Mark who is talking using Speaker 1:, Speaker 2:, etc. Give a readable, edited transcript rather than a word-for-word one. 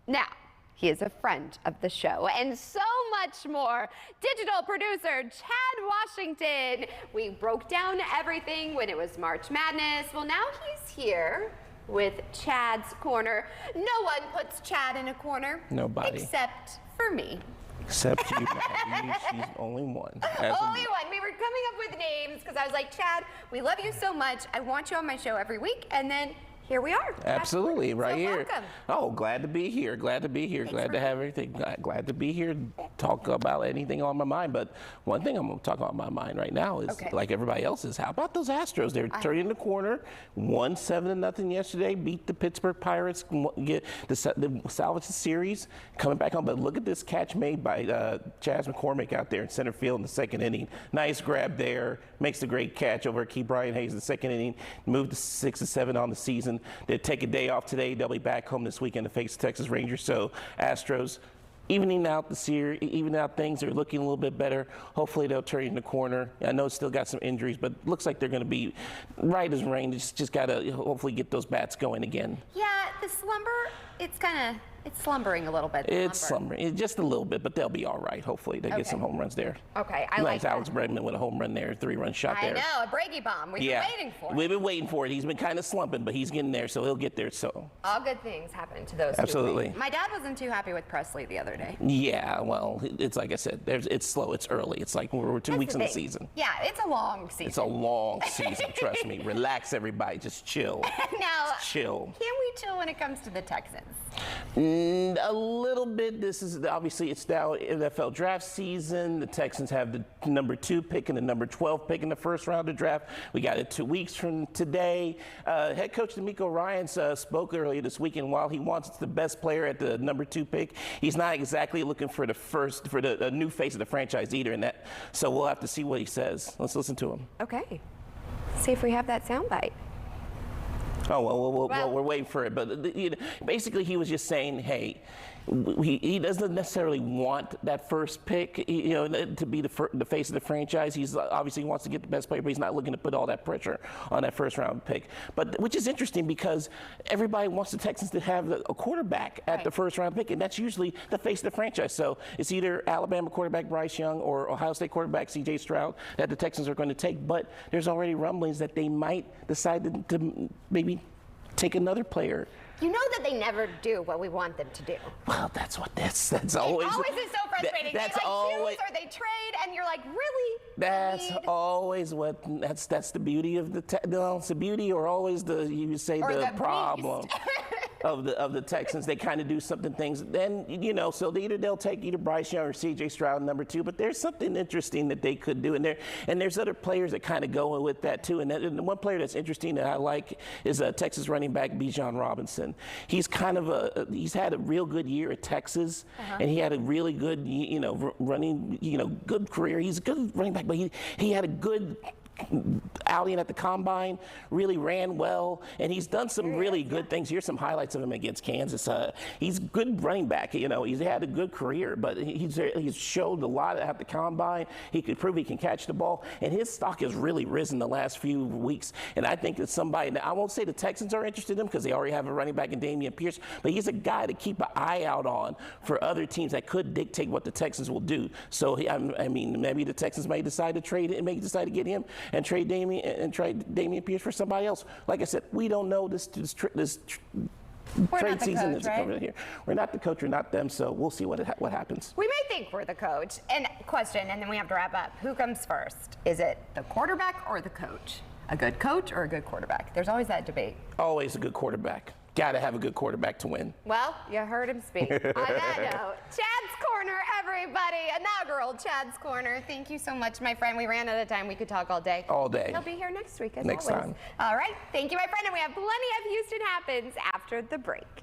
Speaker 1: Now, he is a friend of the show and so much more. Digital producer Chad Washington. We broke down everything when it was March Madness. Well, now he's here with Chad's Corner. No one puts Chad in a corner.
Speaker 2: Nobody.
Speaker 1: Except for me.
Speaker 2: Except you, Maggie. She's the only one.
Speaker 1: Only one. We were coming up with names because I was like, Chad, we love you so much. I want you on my show every week. And then here we are.
Speaker 2: Absolutely, right here.
Speaker 1: Welcome.
Speaker 2: Oh, glad to be here. Glad to be here. Glad to have everything. Glad to be here. Talk about anything on my mind. But one thing I'm going to talk on my mind right now is, like everybody else is, how about those Astros? They're turning the corner. Won 7-0 yesterday. Beat the Pittsburgh Pirates. Get the salvage the series. Coming back on. But look at this catch made by Chas McCormick out there in center field in the second inning. Nice grab there. Makes the great catch over Key Brian Hayes in the second inning. Moved to 6-7 on the season. They take a day off today. They'll be back home this weekend to face the Texas Rangers. So Astros evening out the series, evening out things are looking a little bit better. Hopefully they'll turn in the corner. I know it's still got some injuries, but looks like they're going to be right as rain. Just got to hopefully get those bats going again.
Speaker 1: Yeah, the slumber, it's slumbering a little bit.
Speaker 2: It's slumbering, just a little bit, but they'll be all right. Hopefully they get some home runs there.
Speaker 1: Okay, I like that.
Speaker 2: Alex Bregman with a home run there, 3-run shot there.
Speaker 1: I know, a Brady bomb. We've been waiting for it.
Speaker 2: We've been waiting for it. He's been kind of slumping, but he's getting there, so he'll get there. So
Speaker 1: all good things happen to those.
Speaker 2: Absolutely.
Speaker 1: My dad wasn't too happy with Presley the other day.
Speaker 2: Yeah, well, it's like I said, it's slow, it's early. It's like we're 2 weeks in the season.
Speaker 1: Yeah, it's a long season.
Speaker 2: It's a long season, trust me. Relax, everybody. Just chill.
Speaker 1: Now,
Speaker 2: just chill.
Speaker 1: Can we chill when it comes to the Texans?
Speaker 2: A little bit. This is obviously it's now NFL draft season. The Texans have the number 2 pick and the number 12 pick in the first round of draft. We got it 2 weeks from today. Head coach DeMeco Ryans spoke earlier this weekend. While he wants the best player at the number 2 pick, he's not exactly looking for the new face of the franchise either. In that, so we'll have to see what he says. Let's listen to him.
Speaker 1: Okay. See if we have that soundbite.
Speaker 2: Oh, well, we're waiting for it. But basically, he was just saying, hey, he doesn't necessarily want that first pick, to be the face of the franchise. He's obviously wants to get the best player, but he's not looking to put all that pressure on that first round pick. But which is interesting because everybody wants the Texans to have a quarterback at the first round pick, and that's usually the face of the franchise. So it's either Alabama quarterback Bryce Young or Ohio State quarterback C.J. Stroud that the Texans are going to take. But there's already rumblings that they might decide to maybe take another player.
Speaker 1: You know that they never do what we want them to do.
Speaker 2: Well, that's always.
Speaker 1: It always is so frustrating.
Speaker 2: That's
Speaker 1: they
Speaker 2: always.
Speaker 1: choose or they trade, and you're like, really?
Speaker 2: That's always that's the beauty of it's the beauty, or always the problem of the Texans. They kind of do things. Then so either they'll take either Bryce Young or C.J. Stroud number 2. But there's something interesting that they could do, and there's other players that kind of go with that too. And one player that's interesting that I like is Texas running back Bijan Robinson. He's he's had a real good year at Texas, and he had a really good running good career. He's a good running back, but he had a good outing at the combine, really ran well, and he's done some really good things. Here's some highlights of him against Kansas. He's a good running back. He's had a good career, but he's showed a lot at the combine. He could prove he can catch the ball, and his stock has really risen the last few weeks. And I think it's somebody that I won't say the Texans are interested in him because they already have a running back in Dameon Pierce, but he's a guy to keep an eye out on for other teams that could dictate what the Texans will do. So I mean, maybe the Texans may decide to trade it and may decide to get him and trade Dameon Pierce for somebody else. Like I said, we don't know this trade season is coming here. We're not the coach, we're not them, so we'll see what happens.
Speaker 1: We may think we're the coach. And question, and then we have to wrap up. Who comes first? Is it the quarterback or the coach? A good coach or a good quarterback? There's always that debate.
Speaker 2: Always a good quarterback. Got to have a good quarterback to win.
Speaker 1: Well, you heard him speak. On that note, Chad's Corner, everybody. Inaugural Chad's Corner. Thank you so much, my friend. We ran out of time. We could talk all day.
Speaker 2: All day.
Speaker 1: He'll be here next week, as
Speaker 2: next
Speaker 1: always.
Speaker 2: Time.
Speaker 1: All right. Thank you, my friend. And we have plenty of Houston Happens after the break.